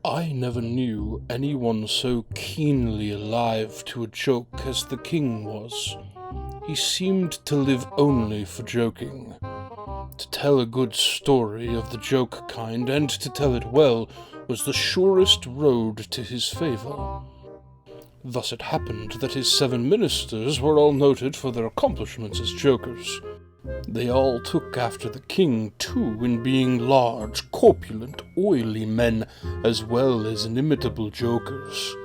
I never knew anyone so keenly alive to a joke as the king was. He seemed to live only for joking. To tell a good story of the joke kind, and to tell it well, was the surest road to his favour. Thus it happened that his 7 ministers were all noted for their accomplishments as jokers. They all took after the king, too, in being large, corpulent, oily men, as well as inimitable jokers.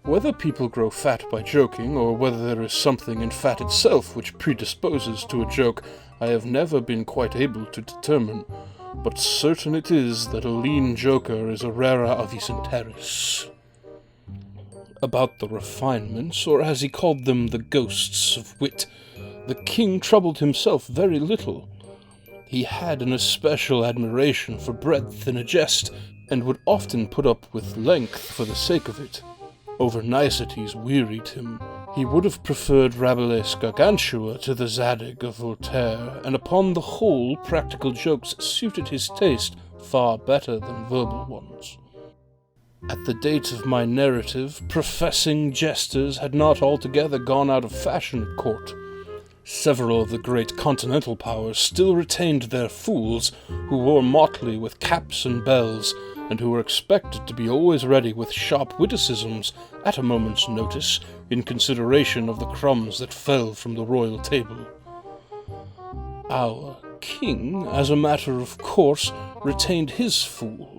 Whether people grow fat by joking, or whether there is something in fat itself which predisposes to a joke, I have never been quite able to determine, but certain it is that a lean joker is a rara avis in terris. About the refinements, or as he called them, the ghosts of wit, the king troubled himself very little. He had an especial admiration for breadth in a jest, and would often put up with length for the sake of it. Over niceties wearied him. He would have preferred Rabelais' Gargantua to the Zadig of Voltaire, and upon the whole practical jokes suited his taste far better than verbal ones. At the date of my narrative, professing jesters had not altogether gone out of fashion at court. Several of the great continental powers still retained their fools, who wore motley with caps and bells, and who were expected to be always ready with sharp witticisms at a moment's notice, in consideration of the crumbs that fell from the royal table. Our king, as a matter of course, retained his fool.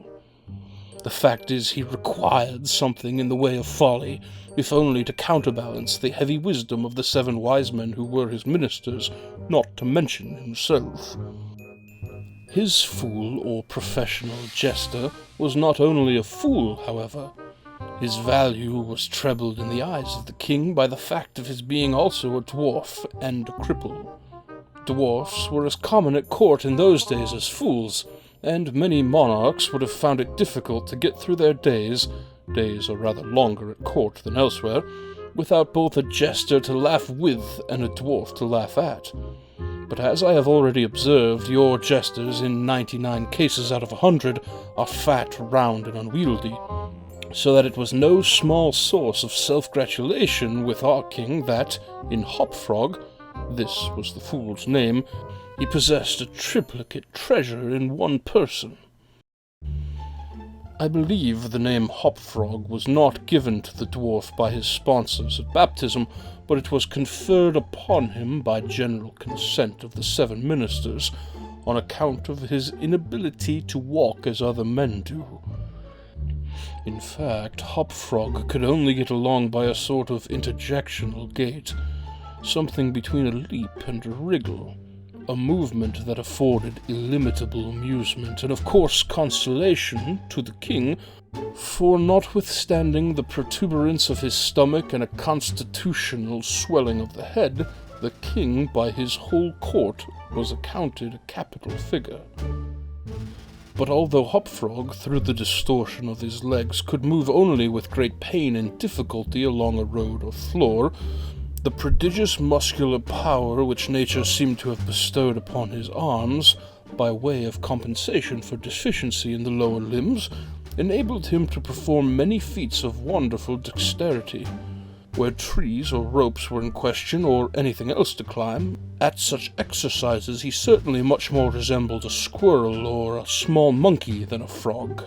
The fact is, he required something in the way of folly, if only to counterbalance the heavy wisdom of the 7 wise men who were his ministers, not to mention himself. His fool, or professional jester, was not only a fool, however. His value was trebled in the eyes of the king by the fact of his being also a dwarf and a cripple. Dwarfs were as common at court in those days as fools, and many monarchs would have found it difficult to get through their days are rather longer at court than elsewhere, without both a jester to laugh with and a dwarf to laugh at. But as I have already observed, your jesters, in 99 cases out of 100, are fat, round, and unwieldy, so that it was no small source of self-gratulation with our king that, in Hopfrog, this was the fool's name, he possessed a triplicate treasure in one person. I believe the name Hopfrog was not given to the dwarf by his sponsors at baptism, but it was conferred upon him by general consent of the 7 ministers, on account of his inability to walk as other men do. In fact, Hopfrog could only get along by a sort of interjectional gait, something between a leap and a wriggle, a movement that afforded illimitable amusement, and of course consolation to the king, for notwithstanding the protuberance of his stomach and a constitutional swelling of the head, the king by his whole court was accounted a capital figure. But although Hopfrog, through the distortion of his legs, could move only with great pain and difficulty along a road or floor, the prodigious muscular power which nature seemed to have bestowed upon his arms, by way of compensation for deficiency in the lower limbs, enabled him to perform many feats of wonderful dexterity. Where trees or ropes were in question, or anything else to climb, at such exercises he certainly much more resembled a squirrel or a small monkey than a frog.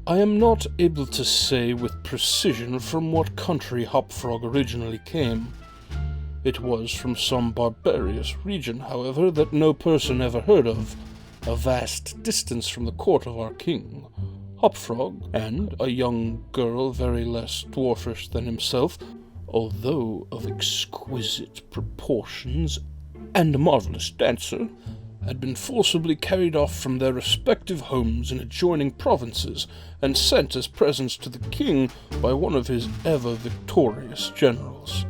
I am not able to say with precision from what country Hopfrog originally came. It was from some barbarous region, however, that no person ever heard of, a vast distance from the court of our king. Hopfrog, and a young girl very less dwarfish than himself, although of exquisite proportions and a marvellous dancer, had been forcibly carried off from their respective homes in adjoining provinces, and sent as presents to the king by one of his ever-victorious generals.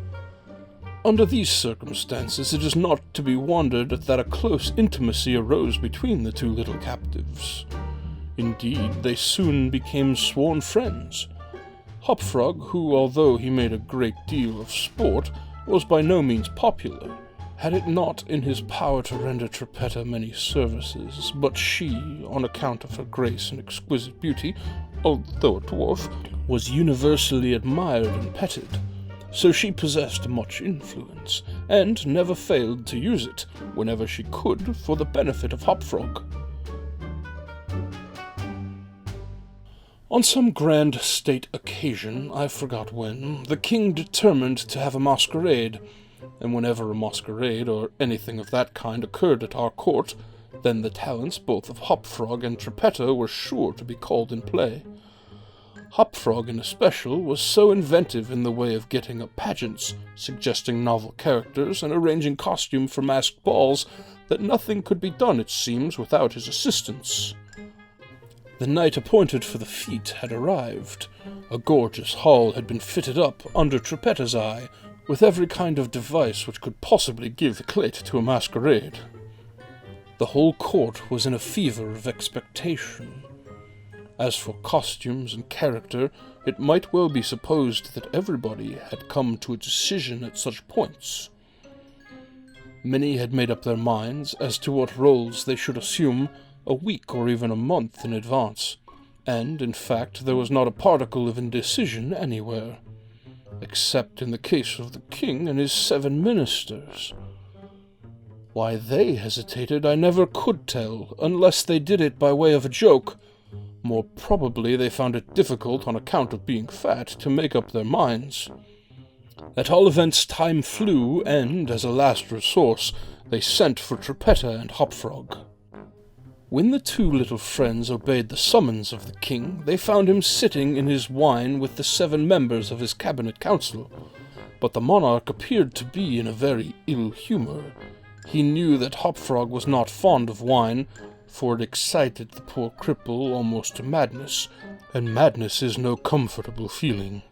Under these circumstances, it is not to be wondered at that a close intimacy arose between the 2 little captives. Indeed, they soon became sworn friends. Hopfrog, who, although he made a great deal of sport, was by no means popular, Had it not in his power to render Trippetta many services, but she, on account of her grace and exquisite beauty, although a dwarf, was universally admired and petted, so she possessed much influence, and never failed to use it, whenever she could, for the benefit of Hopfrog. On some grand state occasion, I forgot when, the king determined to have a masquerade, and whenever a masquerade or anything of that kind occurred at our court, then the talents both of Hopfrog and Trippetta were sure to be called in play. Hopfrog in especial was so inventive in the way of getting up pageants, suggesting novel characters, and arranging costume for masked balls, that nothing could be done, it seems, without his assistance. The night appointed for the feat had arrived. A gorgeous hall had been fitted up under Trippetta's eye, with every kind of device which could possibly give eclat to a masquerade. The whole court was in a fever of expectation. As for costumes and character, it might well be supposed that everybody had come to a decision at such points. Many had made up their minds as to what roles they should assume a week or even a month in advance, and, in fact, there was not a particle of indecision anywhere, except in the case of the king and his 7 ministers. Why they hesitated I never could tell, unless they did it by way of a joke. More probably they found it difficult, on account of being fat, to make up their minds. At all events time flew, and, as a last resource, they sent for Trippetta and Hopfrog. When the 2 little friends obeyed the summons of the king, they found him sitting in his wine with the 7 members of his cabinet council. But the monarch appeared to be in a very ill humour. He knew that Hopfrog was not fond of wine, for it excited the poor cripple almost to madness, and madness is no comfortable feeling.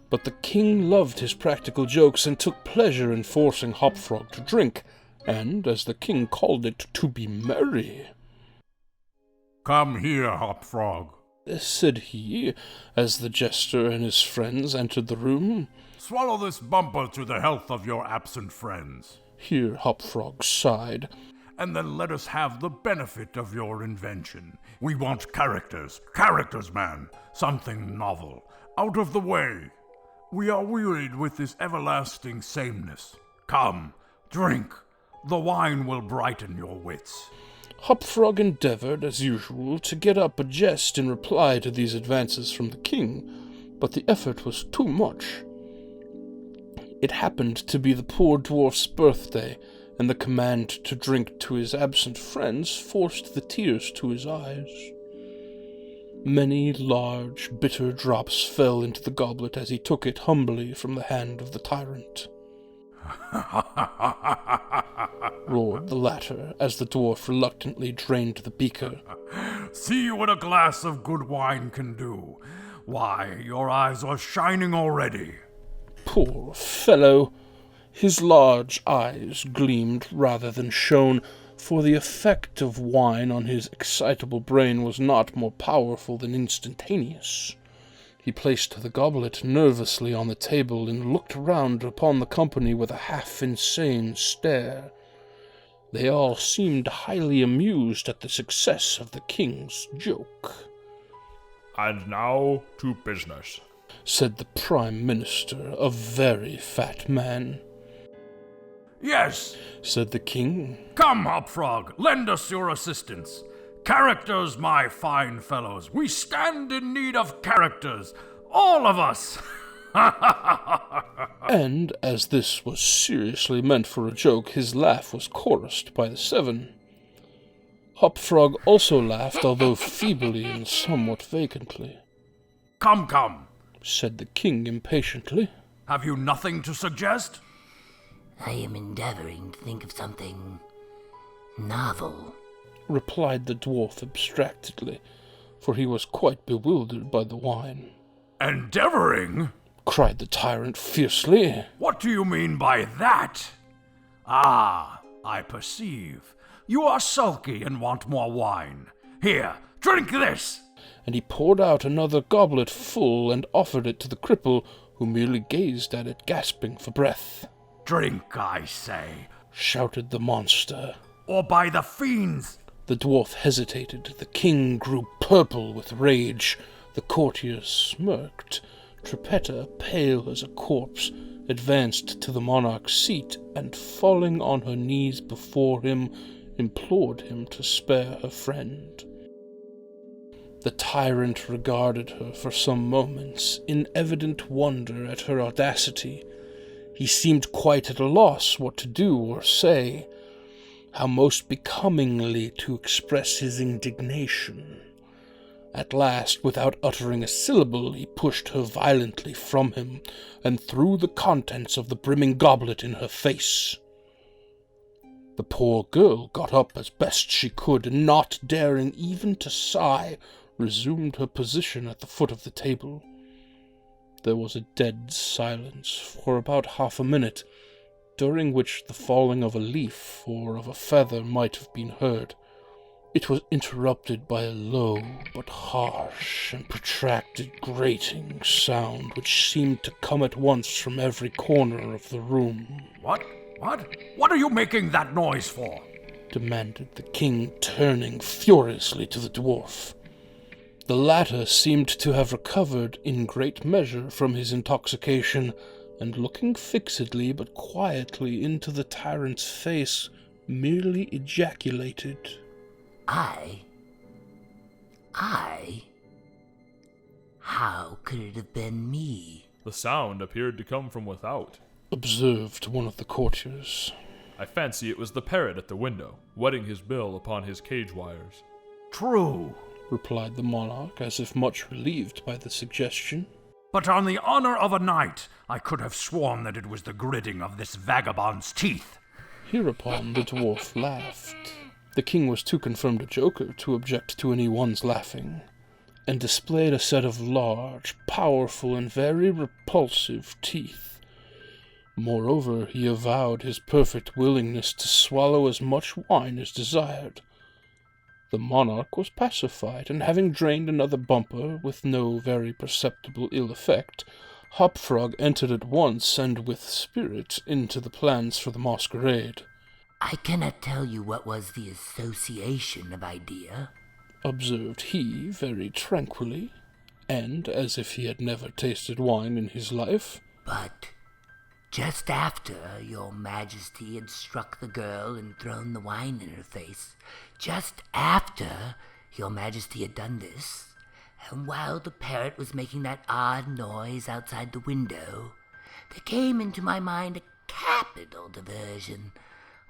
But the king loved his practical jokes, and took pleasure in forcing Hopfrog to drink, and, as the king called it, to be merry. "Come here, Hopfrog," said he, as the jester and his friends entered the room. "Swallow this bumper to the health of your absent friends." Here Hopfrog sighed. "And then let us have the benefit of your invention. We want characters, man, something novel, out of the way. We are wearied with this everlasting sameness. Come, drink. The wine will brighten your wits." Hopfrog endeavoured, as usual, to get up a jest in reply to these advances from the king, but the effort was too much. It happened to be the poor dwarf's birthday, and the command to drink to his absent friends forced the tears to his eyes. Many large, bitter drops fell into the goblet as he took it humbly from the hand of the tyrant. Roared the latter, as the dwarf reluctantly drained the beaker. "See what a glass of good wine can do. Why, your eyes are shining already." Poor fellow! His large eyes gleamed rather than shone, for the effect of wine on his excitable brain was not more powerful than instantaneous. He placed the goblet nervously on the table and looked round upon the company with a half-insane stare. They all seemed highly amused at the success of the king's joke. "And now to business," said the Prime Minister, a very fat man. "Yes," said the king. "Come, Hopfrog, lend us your assistance. Characters, my fine fellows. We stand in need of characters. All of us." And, as this was seriously meant for a joke, his laugh was chorused by the 7. Hopfrog also laughed, although feebly and somewhat vacantly. Come, said the king impatiently. "Have you nothing to suggest?" "I am endeavoring to think of something novel," replied the dwarf abstractedly, for he was quite bewildered by the wine. "Endeavoring?" cried the tyrant fiercely. "What do you mean by that? Ah, I perceive. You are sulky and want more wine. Here, drink this!" And he poured out another goblet full and offered it to the cripple, who merely gazed at it, gasping for breath. "Drink, I say. shouted the monster. Or by the fiends! The dwarf hesitated. The king grew purple with rage. The courtiers smirked. Trippetta, pale as a corpse, advanced to the monarch's seat, and falling on her knees before him, implored him to spare her friend. The tyrant regarded her for some moments, in evident wonder at her audacity. He seemed quite at a loss what to do or say, how most becomingly to express his indignation. At last, without uttering a syllable, he pushed her violently from him, and threw the contents of the brimming goblet in her face. The poor girl got up as best she could, and not daring even to sigh, resumed her position at the foot of the table. There was a dead silence for about half a minute, during which the falling of a leaf or of a feather might have been heard. It was interrupted by a low but harsh and protracted grating sound which seemed to come at once from every corner of the room. What? What are you making that noise for? Demanded the king, turning furiously to the dwarf. The latter seemed to have recovered in great measure from his intoxication, and looking fixedly but quietly into the tyrant's face, merely ejaculated, I? How could it have been me? The sound appeared to come from without, observed one of the courtiers. I fancy it was the parrot at the window, wetting his bill upon his cage wires. True, replied the monarch, as if much relieved by the suggestion. But on the honor of a knight, I could have sworn that it was the gritting of this vagabond's teeth. Hereupon the dwarf laughed. The king was too confirmed a joker to object to anyone's laughing, and displayed a set of large, powerful, and very repulsive teeth. Moreover, he avowed his perfect willingness to swallow as much wine as desired. The monarch was pacified, and having drained another bumper with no very perceptible ill effect, Hopfrog entered at once and with spirit into the plans for the masquerade. I cannot tell you what was the association of idea, observed he very tranquilly, and as if he had never tasted wine in his life. But just after your majesty had struck the girl and thrown the wine in her face, just after your majesty had done this, and while the parrot was making that odd noise outside the window, there came into my mind a capital diversion,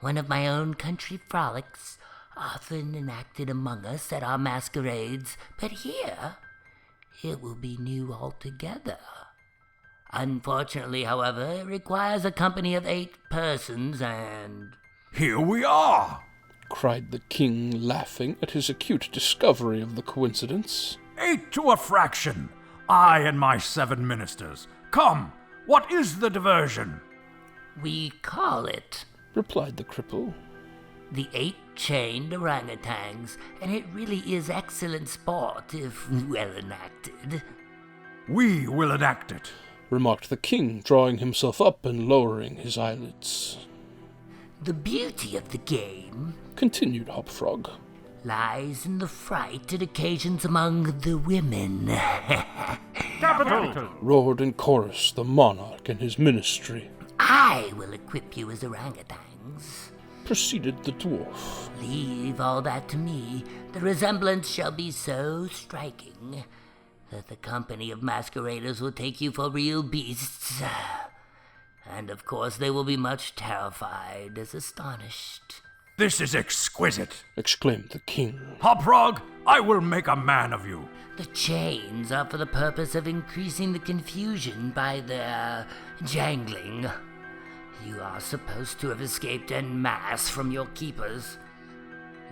one of my own country frolics, often enacted among us at our masquerades, but here it will be new altogether. Unfortunately, however, it requires a company of 8 persons, and... Here we are! Cried the king, laughing at his acute discovery of the coincidence. 8 to a fraction! I and my 7 ministers. Come, what is the diversion? We call it, replied the cripple, the 8 chained orangutans, and it really is excellent sport if well enacted. We will enact it, remarked the king, drawing himself up and lowering his eyelids. The beauty of the game, continued Hopfrog, lies in the fright it occasions among the women. Capital! Roared in chorus the monarch and his ministry. I will equip you as orangutans, proceeded the dwarf. Leave all that to me. The resemblance shall be so striking that the company of masqueraders will take you for real beasts. And of course they will be much terrified as astonished. This is exquisite, exclaimed the king. Hopfrog, I will make a man of you. The chains are for the purpose of increasing the confusion by their jangling. You are supposed to have escaped en masse from your keepers.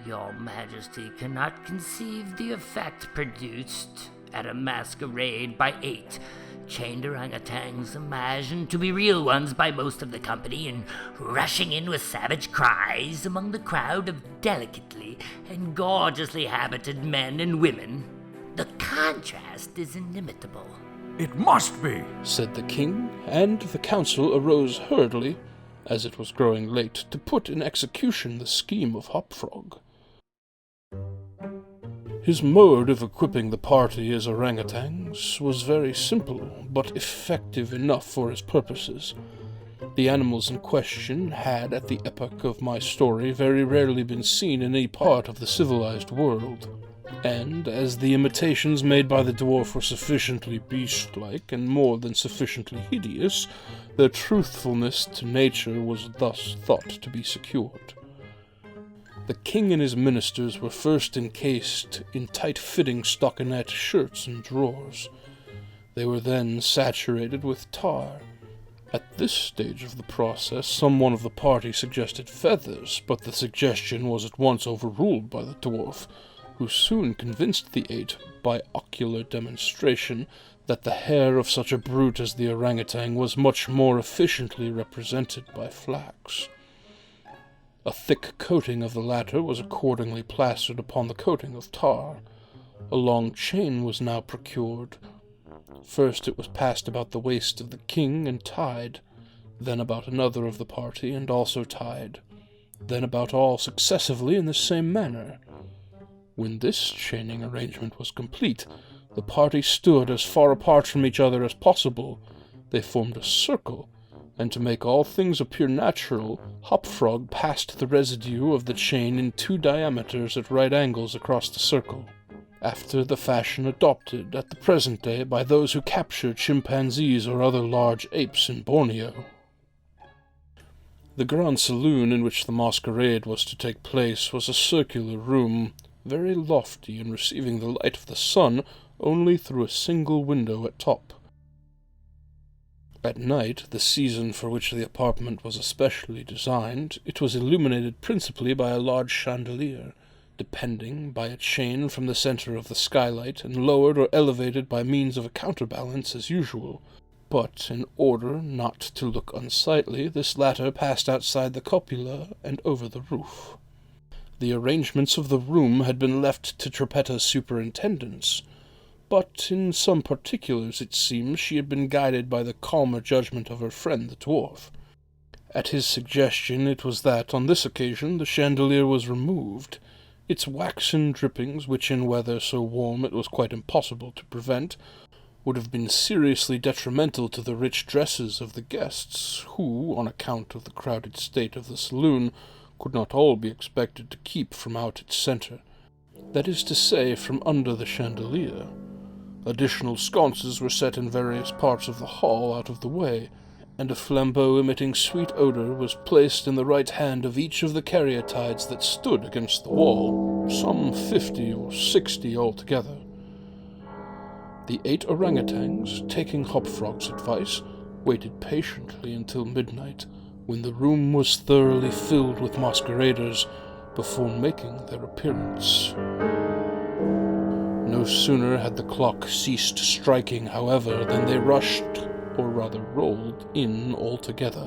Your Majesty cannot conceive the effect produced at a masquerade by 8 chained orangutans imagined to be real ones by most of the company, and rushing in with savage cries among the crowd of delicately and gorgeously habited men and women. The contrast is inimitable. It must be, said the king, and the council arose hurriedly, as it was growing late, to put in execution the scheme of Hopfrog. His mode of equipping the party as orangutans was very simple, but effective enough for his purposes. The animals in question had, at the epoch of my story, very rarely been seen in any part of the civilized world, and, as the imitations made by the dwarf were sufficiently beast-like and more than sufficiently hideous, their truthfulness to nature was thus thought to be secured. The king and his ministers were first encased in tight-fitting stockinette shirts and drawers. They were then saturated with tar. At this stage of the process, someone of the party suggested feathers, but the suggestion was at once overruled by the dwarf, who soon convinced the 8, by ocular demonstration, that the hair of such a brute as the orangutan was much more efficiently represented by flax. A thick coating of the latter was accordingly plastered upon the coating of tar. A long chain was now procured. First it was passed about the waist of the king and tied, then about another of the party and also tied, then about all successively in the same manner. When this chaining arrangement was complete, the party stood as far apart from each other as possible. They formed a circle, and to make all things appear natural, Hopfrog passed the residue of the chain in 2 diameters at right angles across the circle, after the fashion adopted at the present day by those who capture chimpanzees or other large apes in Borneo. The grand saloon in which the masquerade was to take place was a circular room, very lofty and receiving the light of the sun only through a single window at top. At night, the season for which the apartment was especially designed, it was illuminated principally by a large chandelier, depending by a chain from the center of the skylight and lowered or elevated by means of a counterbalance as usual. But in order not to look unsightly, this latter passed outside the cupola and over the roof. The arrangements of the room had been left to Trippetta's superintendence, but in some particulars, it seems, she had been guided by the calmer judgment of her friend the dwarf. At his suggestion it was that, on this occasion, the chandelier was removed. Its waxen drippings, which in weather so warm it was quite impossible to prevent, would have been seriously detrimental to the rich dresses of the guests, who, on account of the crowded state of the saloon, could not all be expected to keep from out its centre, that is to say, from under the chandelier. Additional sconces were set in various parts of the hall out of the way, and a flambeau emitting sweet odour was placed in the right hand of each of the caryatides that stood against the wall, some 50 or 60 altogether. The 8 orangutans, taking Hopfrog's advice, waited patiently until midnight, when the room was thoroughly filled with masqueraders, before making their appearance. No sooner had the clock ceased striking, however, than they rushed, or rather rolled, in altogether,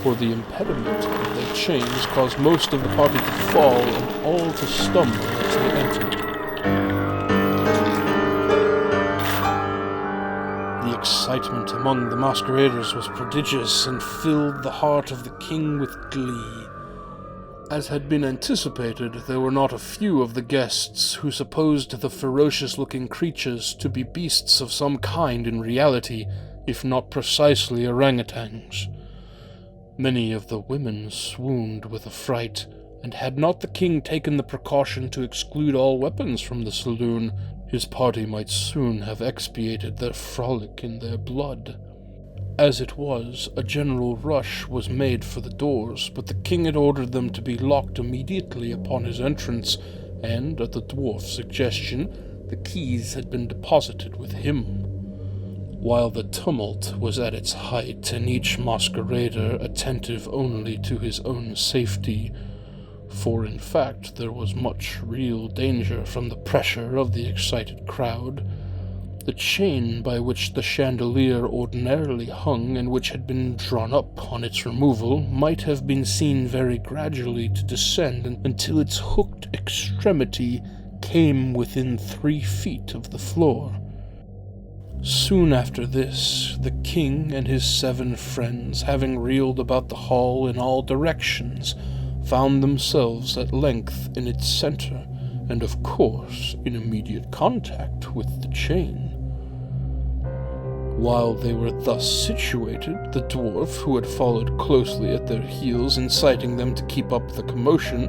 for the impediment of their chains caused most of the party to fall and all to stumble as they entered. The excitement among the masqueraders was prodigious and filled the heart of the king with glee. As had been anticipated, there were not a few of the guests who supposed the ferocious-looking creatures to be beasts of some kind in reality, if not precisely orangutans. Many of the women swooned with affright, and had not the king taken the precaution to exclude all weapons from the saloon, his party might soon have expiated their frolic in their blood. As it was, a general rush was made for the doors, but the king had ordered them to be locked immediately upon his entrance, and, at the dwarf's suggestion, the keys had been deposited with him. While the tumult was at its height, and each masquerader attentive only to his own safety, for in fact there was much real danger from the pressure of the excited crowd, the chain by which the chandelier ordinarily hung and which had been drawn up on its removal might have been seen very gradually to descend until its hooked extremity came within 3 feet of the floor. Soon after this, the king and his 7 friends, having reeled about the hall in all directions, found themselves at length in its center, and of course in immediate contact with the chain. While they were thus situated, the dwarf, who had followed closely at their heels, inciting them to keep up the commotion,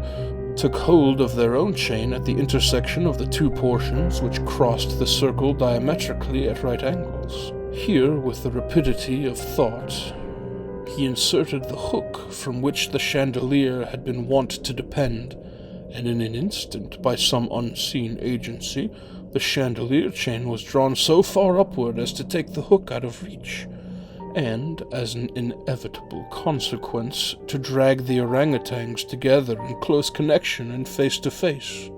took hold of their own chain at the intersection of the 2 portions which crossed the circle diametrically at right angles. Here, with the rapidity of thought, he inserted the hook from which the chandelier had been wont to depend, and in an instant, by some unseen agency, the chandelier chain was drawn so far upward as to take the hook out of reach, and, as an inevitable consequence, to drag the orangutans together in close connection and face to face.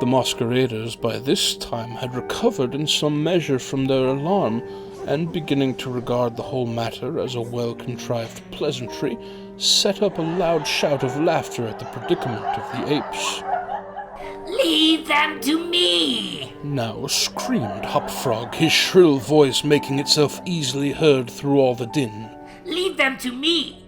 The masqueraders by this time had recovered in some measure from their alarm, and beginning to regard the whole matter as a well-contrived pleasantry, set up a loud shout of laughter at the predicament of the apes. "Leave them to me!" now screamed Hopfrog, his shrill voice making itself easily heard through all the din. "Leave them to me!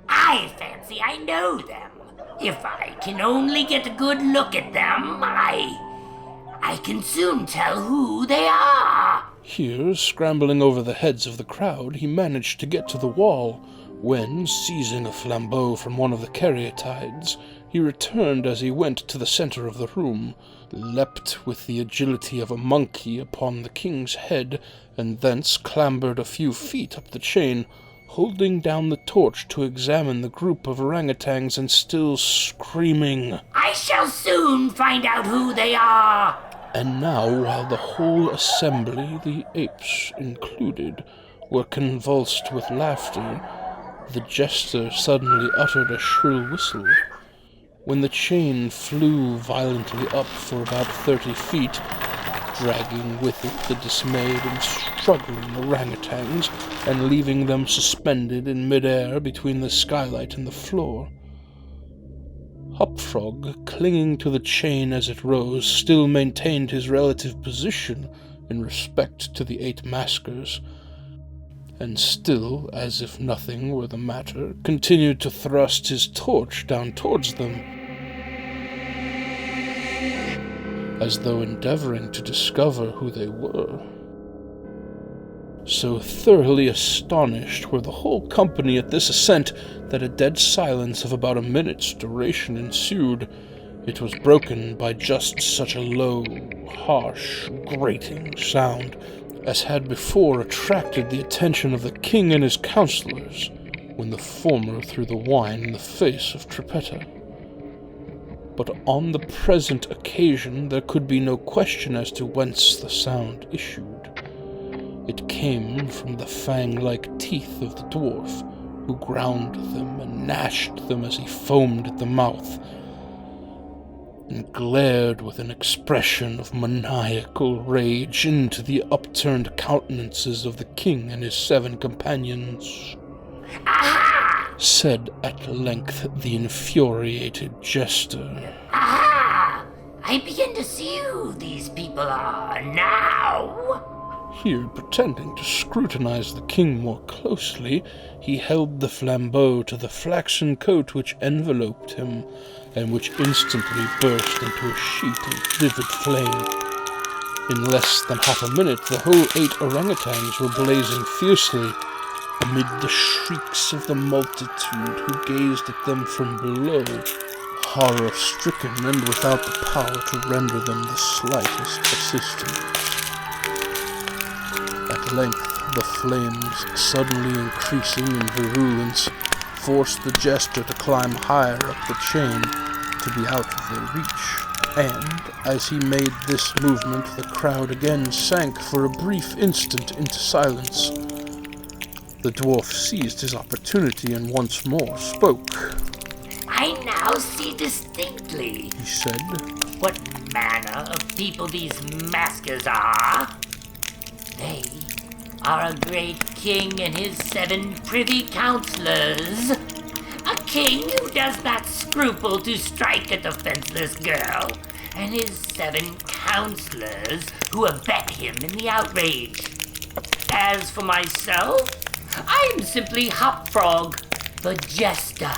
I fancy I know them. If I can only get a good look at them, I can soon tell who they are." Here, scrambling over the heads of the crowd, he managed to get to the wall, when, seizing a flambeau from one of the caryatides, he returned as he went to the center of the room, leapt with the agility of a monkey upon the king's head, and thence clambered a few feet up the chain, holding down the torch to examine the group of orangutans and still screaming, "I shall soon find out who they are!" And now, while the whole assembly, the apes included, were convulsed with laughter, the jester suddenly uttered a shrill whistle, when the chain flew violently up for about 30 feet, dragging with it the dismayed and struggling orangutans, and leaving them suspended in mid-air between the skylight and the floor. Hopfrog, clinging to the chain as it rose, still maintained his relative position in respect to the 8 maskers, and still, as if nothing were the matter, continued to thrust his torch down towards them, as though endeavoring to discover who they were. So thoroughly astonished were the whole company at this ascent that a dead silence of about a minute's duration ensued. It was broken by just such a low, harsh, grating sound as had before attracted the attention of the king and his counselors, when the former threw the wine in the face of Trippetta. But on the present occasion there could be no question as to whence the sound issued. It came from the fang-like teeth of the dwarf, who ground them and gnashed them as he foamed at the mouth, and glared with an expression of maniacal rage into the upturned countenances of the king and his 7 companions. "Aha! Said at length the infuriated jester. Aha! I begin to see who these people are now." Here, pretending to scrutinize the king more closely, he held the flambeau to the flaxen coat which enveloped him, and which instantly burst into a sheet of vivid flame. In less than half a minute, the whole 8 orangutans were blazing fiercely, amid the shrieks of the multitude who gazed at them from below, horror-stricken and without the power to render them the slightest assistance. At length, the flames, suddenly increasing in virulence, forced the jester to climb higher up the chain to be out of their reach, and, as he made this movement, the crowd again sank for a brief instant into silence. The dwarf seized his opportunity and once more spoke. "I now see distinctly," He said, "what manner of people these maskers are. They are a great king and his 7 privy councillors. A king who does not scruple to strike a defenseless girl, and his 7 councillors who abet him in the outrage. As for myself, I am simply Hopfrog, the Jester.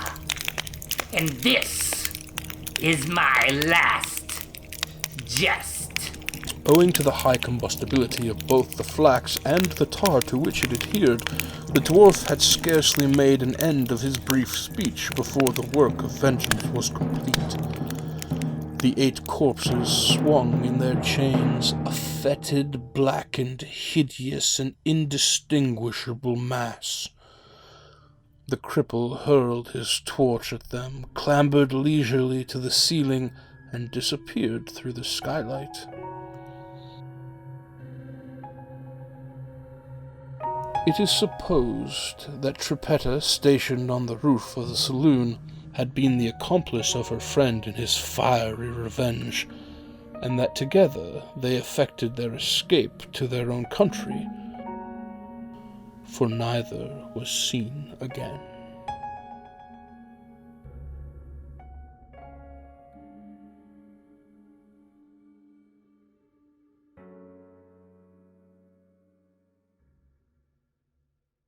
And this is my last jest. Owing to the high combustibility of both the flax and the tar to which it adhered, the dwarf had scarcely made an end of his brief speech before the work of vengeance was complete. The 8 corpses swung in their chains, a fetid, blackened, hideous, and indistinguishable mass. The cripple hurled his torch at them, clambered leisurely to the ceiling, and disappeared through the skylight. It is supposed that Trippetta, stationed on the roof of the saloon, had been the accomplice of her friend in his fiery revenge, and that together they effected their escape to their own country, for neither was seen again.